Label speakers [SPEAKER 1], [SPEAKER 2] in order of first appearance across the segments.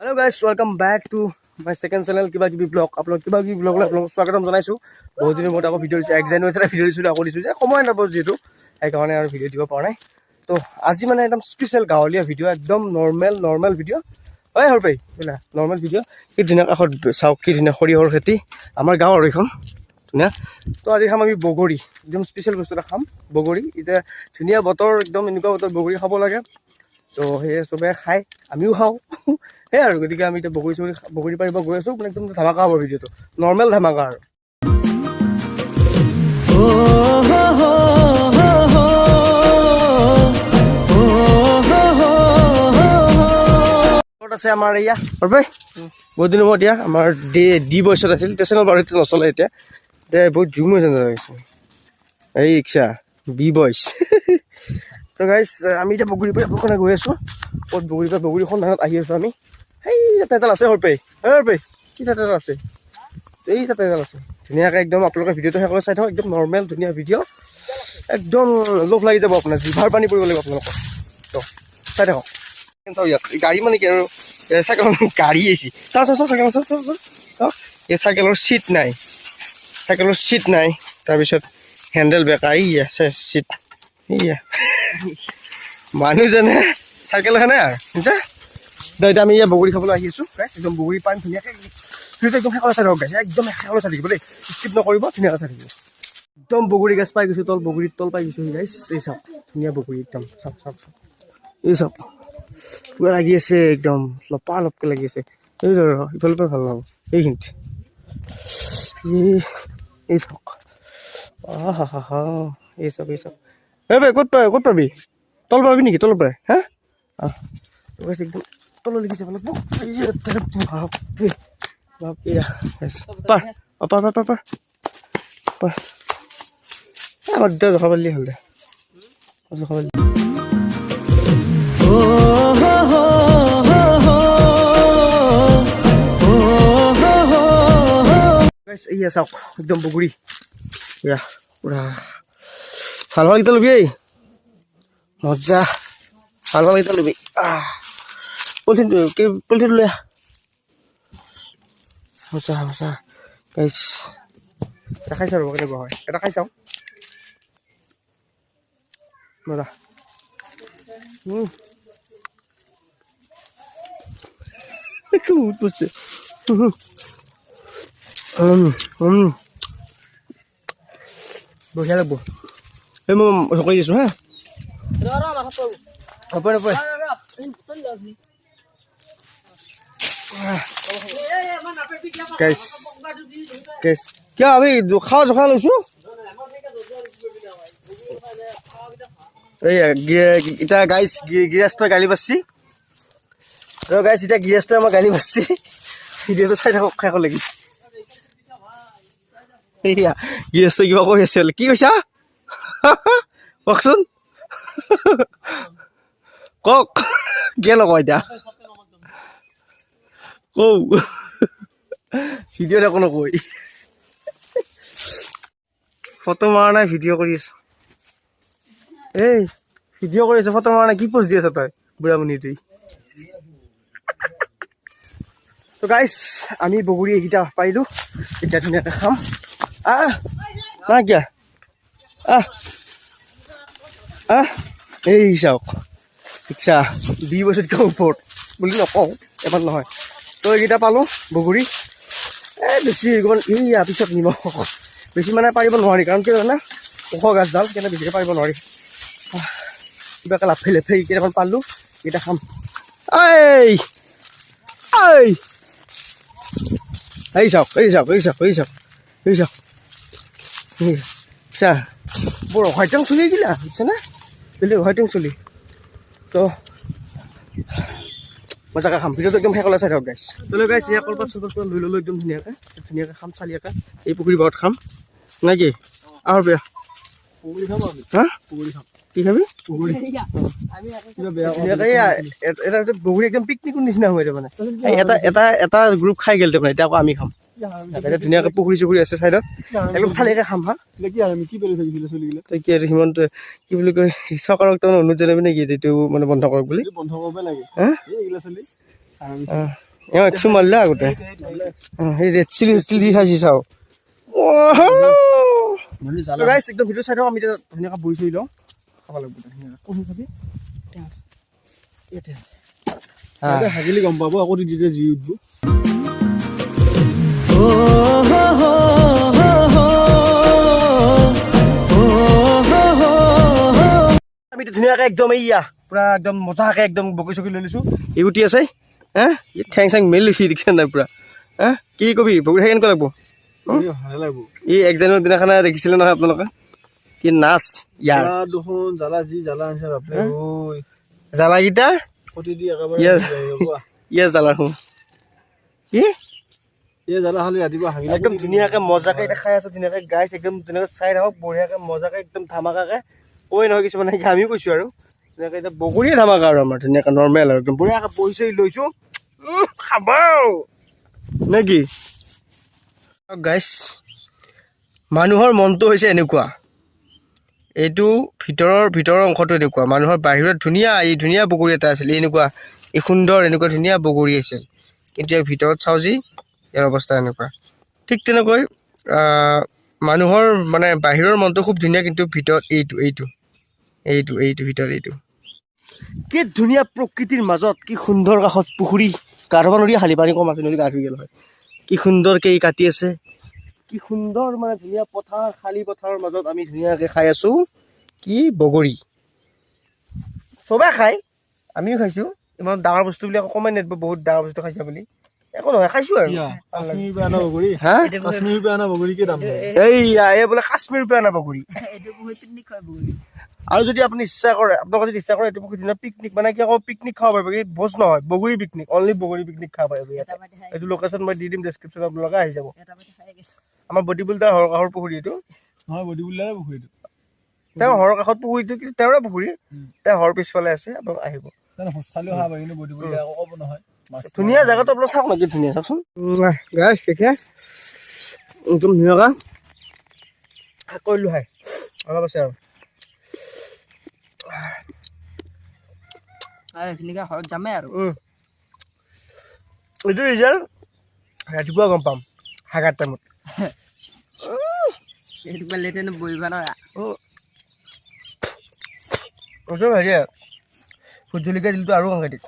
[SPEAKER 1] Hello guys, welcome back to my second channel Kiba Kibi Vlog. Upload Kiba Kibi Vlog upload স্বাগতম জনাইছো। বহুত দিনৰ মূৰত আকৌ ভিডিও দিছো 1 জানুৱাৰীত এটা ভিডিও দিছো আকৌ দিছো যে সময় নাপাও যেটো এই কাৰণে আৰু ভিডিও দিব পৰা নাই। তো আজি মানে একদম স্পেশাল গাঁৱলীয়া ভিডিও একদম নৰ্মেল ভিডিও। হয় হৰপাই বুলা নৰ্মেল ভিডিও। এই দিনৰ কাষত চাওক কি দিনা খৰিহৰ খেতি আমাৰ গাঁৱৰ এইখন ধুনীয়া। তো আজি খাম আমি বগৰী একদম স্পেশাল বস্তু এটা খাম বগৰী। এটা ধুনীয়া বতৰ একদম এনেকুৱা বতৰ বগৰী খাব লাগে। তো সেই সবে খাই আমিও খাওঁ সেই আৰু গতিকে আমি এতিয়া বগৰী পাৰিব গৈ আছো মানে একদম ধামাকা হ'ব ভিডিঅ'টো নৰ্মেল ধামাকা আৰু আছে আমাৰ এয়া হয় বহুত দিনৰ মূৰত এতিয়া আমাৰ ডি বয়সত আছিল ষ্টেচনৰ বাৰু এতিয়া নচলে এতিয়া বহুত জুম হৈ লাগিছে এই ৰিক্সা বি বয়স তো গাইজ আমি এতিয়া বগৰী পাই আপোনাৰ গৈ আছো ক'ত বগৰী সন্ধানত আহি আছো আমি সেই তাতে এডাল আছে হৰপে কি তাতে এডাল আছে এই তাতে এডাল আছে ধুনীয়াকৈ একদম আপোনালোকে ভিডিঅ'টো শেষ কৰি চাই থাকক একদম নৰ্মেল ধুনীয়া ভিডিঅ' একদম লোভ লাগি যাব আপোনাৰ জিভাৰ পানী পৰিব লাগিব আপোনালোকৰ তো চাই থাকক চাওক ইয়াত গাড়ী মানে কি আৰু চাইকেলৰ গাড়ী আহিছে চাওক চাওক এই চাইকেলৰ চিট নাই তাৰপিছত হেণ্ডেল বেকা এই আছে চিট এইয়া মানুহজনে চাইকেল খানে আৰু বুজিছা এতিয়া আমি বগৰী খাবলৈ আহি আছো গাইছ একদম বগৰী পাম ধুনীয়াকৈ ভিডিঅ'টো একদম শেষলৈ চাই থাকক গাইছ একদম শেষলৈ চাই থাকিব দেই স্কিপ নকৰিব ধুনীয়াকৈ চাই থাকিব একদম বগৰী গাছ পাই গৈছোঁ বগৰীৰ তল পাই গৈছোঁ গাইছ এই চাওক ধুনীয়া বগৰী একদম চাওক এই চাওক পুৰা লাগি আছে একদম লপকৈ লাগি আছে এই ইফালৰ পৰা ভাল নহ'ব এইখিনিত এই চাওক এই চাওক এই ভাই ক'ত পাবি তল পাবি নেকি তলৰ পৰাই হা একদম তললৈ যাব লাগিব আমাৰ দুটা জখা পালি হ'ল দে জখা পালি এইয়া চাওক একদম বগৰী এয়া পুৰা ভাল ভাল কেইটা ল'বি এই মজা ভাল ভাল কেইটা ল'বি পলিথিনটো লৈ মজা গাইছ এটা খাই চাওঁ ৰ'ব কেনেকুৱা হয় এটা খাই চাওঁ মজা বহুত বস্তু বঢ়িয়া লাগব এই মই কৰি দিছোঁ হা কিয় আমি খাওঁ জখা লৈছোঁ এই এতিয়া গাইছ গিৰাজটোৱে গালি পাৰছি গাইছ এতিয়া গিৰাজটোৱে আমাৰ গালি পাৰছি ভিডিঅ'টো চাই থাকক শেষলৈকে এইয়া গিৰাজটোৱে কিবা কৈ আছে কি কৈছা কওকচোন কওক কিয় নকওঁ এতিয়া কওঁ ভিডিঅ'ত একো নকয় ফটো মৰা নাই ভিডিঅ' কৰি আছো এই ভিডিঅ' কৰি আছো ফটো মৰা নাই কি পোষ্ট দি আছ তই বুঢ়ামুনি তুই তো গাইছ আমি বগৰী এইকেইটা পাৰিলোঁ এতিয়া ধুনীয়াকৈ খাম কিয়া এই চাওক ইচ্ছা 20 বছৰতকৈ ওপৰত বুলি নকওঁ এবাৰ নহয় তো এইকেইটা পালোঁ বগৰী বেছি অকণমান এইয়া পিছত নিমখ বেছি মানে পাৰিব নোৱাৰি কাৰণ কিয় জানা ওখ গাছডাল কেনে বেছিকৈ পাৰিব নোৱাৰি কিবাকৈ লাফাই কেইটামান পালোঁ এইকেইটা খাম এই চাওক বৰ অহাইটং চলি গিলা বুজিছেনে বেলেগ অহাইটং চলি তো মজাকৈ খাম ভিডিঅ'টো একদম শেষলৈ চাই থাকক গাইছ তলৈ গাইছ এয়া কলপাত লৈ ল'লোঁ একদম ধুনীয়াকৈ খাম চালিয়াকৈ এই পুখুৰী পাৰত খাম নে কি আৰু বেয়া পুখুৰী খাম হা পুখুৰী খাম কি খাবি এটা বগৰী একদম পিকনিকৰ নিচিনা হৈ মানে এটা গ্ৰুপ খাই গ'ল তাৰমানে এতিয়া আকৌ আমি খাম ধুনীয়াকৈ পুখুৰী আছে চাইডত একদম ভালকৈ খাম হা কি আৰু সিমানটো কি বুলি কয় চৰকাৰক তাৰমানে অনুৰোধ জনাবি নেকি এইটো মানে বন্ধ কৰক বুলি এওঁ একশো মাৰিলে আগতে সেই ৰেড চিলি দি খাইছি চাওঁ গাইছ একদম ভিডিঅ' চাই থাকক আমি এতিয়া ধুনীয়াকৈ বহি চহি লওঁ খাব লাগিব ধুনীয়াকৈ কোন খাবি হাগিলি গম পাব আকৌ যেতিয়া জুই উঠব আমি ধুনীয়াকৈ একদম এইয়া পুৰা একদম মজাকৈ একদম বকি চকি লৈ লৈছোঁ ইগুটি আছে হা ঠেং চেং মেলি লৈছে দেখিছে নাই পুৰা হা কি কবি বগৰী খাই কেনেকুৱা লাগিব ই 1 জানুৱাৰী দিনাখনে দেখিছিলে নহয় আপোনালোকে কি নাচ ইয়াৰ দেখোন জ্বালা যি জ্বালা আনিছে বাপৰে ঐ জ্বালাকেইটা কটি দি একেবাৰে ইয়া জ্বালা হো কি এই জ্বালা খালি ৰাতিপুৱা হাগি একদম ধুনীয়াকৈ মজাকৈ এটা খাই আছে ধুনীয়াকৈ গাইছ একদম ধুনীয়াকৈ চাই থাকক বঢ়িয়াকৈ মজাকৈ একদম ধামাকাকৈ কৈ নহয় কিছুমানে আমিও কৈছোঁ আৰু ধুনীয়াকৈ এতিয়া বগৰীয়ে ধামাকা আৰু আমাৰ ধুনীয়াকৈ নৰ্মেল আৰু একদম বঢ়িয়াকৈ বহি চহি লৈছোঁ খাবাও নে কি গাইছ মানুহৰ মনটো হৈছে এনেকুৱা এইটো ভিতৰৰ অংশটো এনেকুৱা মানুহৰ বাহিৰত এই ধুনীয়া বগৰী এটা আছিল এনেকুৱা এই সুন্দৰ এনেকুৱা ধুনীয়া বগৰী আছিল কিন্তু ইয়াৰ ভিতৰত চাওঁ যি ইয়াৰ অৱস্থা এনেকুৱা ঠিক তেনেকৈ মানুহৰ মানে বাহিৰৰ মনটো খুব ধুনীয়া কিন্তু ভিতৰত এইটো ভিতৰত এইটো কি ধুনীয়া প্ৰকৃতিৰ মাজত কি সুন্দৰ কাষত পুখুৰী গা ধুব নদী শালি পানী কম আছে নদী গা ধুই গ'ল হয় কি সুন্দৰকৈ কাটি আছে কি সুন্দৰ মানে ধুনীয়া পথাৰ খালী পথাৰৰ মাজত আমি ধুনীয়াকৈ খাই আছোঁ কি বগৰী চবে খায় আমিও খাইছোঁ ইমান ডাঙৰ বস্তু বুলি আকৌ কমাই নেদব বহুত ডাঙৰ বস্তু খাইছা বুলি একো নহয় খাইছোঁ আৰু এইয়া এই বোলে কাশ্মীৰ পৰা অনা বগৰী আৰু যদি আপুনি ইচ্ছা কৰে আপোনালোকে যদি ইচ্ছা কৰে এইটো বহুত ধুনীয়া পিকনিক মানে কি আকৌ পিকনিক খাব পাৰিব এই ভোজ নহয় বগৰী পিকনিক অনলি বগৰী পিকনিক খাব পাৰিব এইটো লোকেশ্যন মই দি দিম ডেছক্ৰিপশ্যনত আপোনালোকে আহি যাব আমাৰ বডি বিল্ডাৰ হৰৰ কাষৰ পুখুৰী এইটো নহয় বডি বিল্ডাৰে পুখুৰীটো তেওঁ হৰৰ কাষত পুখুৰীটো কিন্তু তেওঁৰে পুখুৰী তেওঁ হৰ পিছফালে আছে আপোনালোক আহিব ধুনীয়া জেগাটো আপোনালোক চাওক না কি ধুনীয়া চাওকচোন গাইছ এতিয়া একদম ধুনীয়াকৈ কৰিলোঁ হাই অলপ আছে আৰু এইটো ৰিজাল্ট ৰাতিপুৱা গম পাম হাগাৰ টাইমত হেৰি ভোট জলকীয়া দিলটো আৰু সাংঘাতিক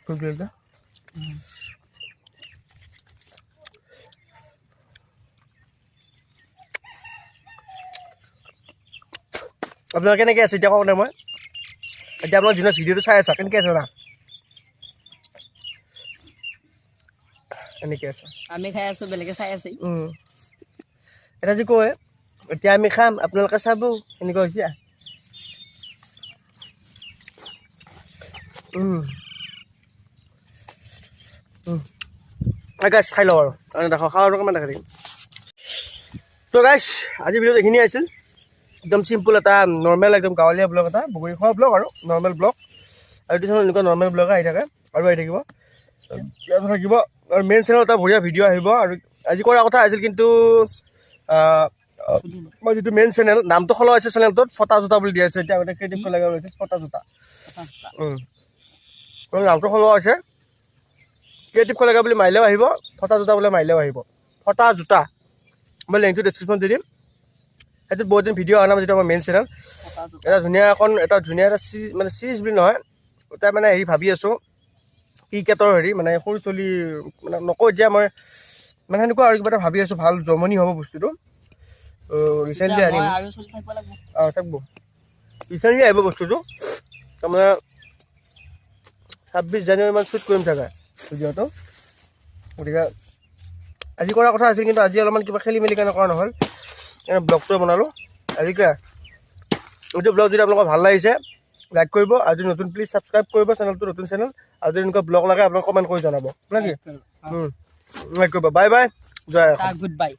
[SPEAKER 1] ভোট জলকীয়া আপোনালোকে কেনেকৈ আছে এতিয়া কওক নাই মই এতিয়া আপোনালোক যোনে ভিডিঅ'টো চাই আছা কেনেকৈ আছে না এনেকৈ আছে আমি খাই আছোঁ বেলেগে চাই আছে এটা যে কয় এতিয়া আমি খাম আপোনালোকে চাব এনেকুৱা হৈছে গাইছ খাই লওঁ আৰু দেখক খাওঁ আৰু কিমান দেখা থাকিম তো গাইছ আজি ভিডিঅ'ত এইখিনি আছিল একদম চিম্পুল এটা নৰ্মেল একদম গাঁৱলীয়া ব্লগ এটা বগৰী খোৱা ব্লগ আৰু নৰ্মেল ব্লগ আৰু এইটো চেনেল এনেকুৱা নৰ্মেল ব্লগ আহি থাকে আৰু আহি থাকিব আৰু মেইন চেনেল এটা বঢ়িয়া ভিডিঅ' আহিব আৰু আজি কৰা কথা আছিল কিন্তু মই যিটো মেইন চেনেল নামটো সলোৱা হৈছে চেনেলটোত ফটা জোতা বুলি দিয়া হৈছে এতিয়া আগতে ক্ৰিয়েটিভ লগা হৈছে ফটা জোতা নামটো সলোৱা হৈছে ক্ৰিয়েটিভ লগা বুলি মাৰিলেও আহিব ফটা জোতা বুলি মাৰিলেও আহিব ফটা জোতা মই লিংকটো ডেছক্ৰিপশ্যন দি দিম সেইটোত বহুত দিন ভিডিঅ' অহা নাই যিটো আমাৰ মেইন চেনেল এটা ধুনীয়া এটা মানে চিৰিজ বুলি নহয় এটা মানে হেৰি ভাবি আছোঁ ক্ৰিকেটৰ হেৰি মানে সৰু চলি মানে নকওঁ এতিয়া মই মানে সেনেকুৱা আৰু কিবা এটা ভাবি আছোঁ ভাল জমনি হ'ব বস্তুটো ৰিচেণ্টলি আনিম থাকিব ৰিচেণ্টলি আহিব বস্তুটো তাৰমানে 26 জানুৱাৰীমান শ্বুট কৰিম চাগে ভিডিঅ'টো গতিকে আজি কৰা কথা আছিল কিন্তু আজি অলপমান কিবা খেলি মেলি কাৰণে কৰা নহ'ল ব্লগটোৱে বনালোঁ আজিকে এইটো ব্লগ যদি আপোনালোকৰ ভাল লাগিছে লাইক কৰিব আৰু যদি নতুন প্লিজ ছাবস্ক্ৰাইব কৰিব চেনেলটো নতুন চেনেল আৰু যদি এনেকুৱা ব্লগ লাগে আপোনালোকে কমেণ্ট কৰি জনাব নেকি লাইক কৰিব বাই বাই জয় গুড বাই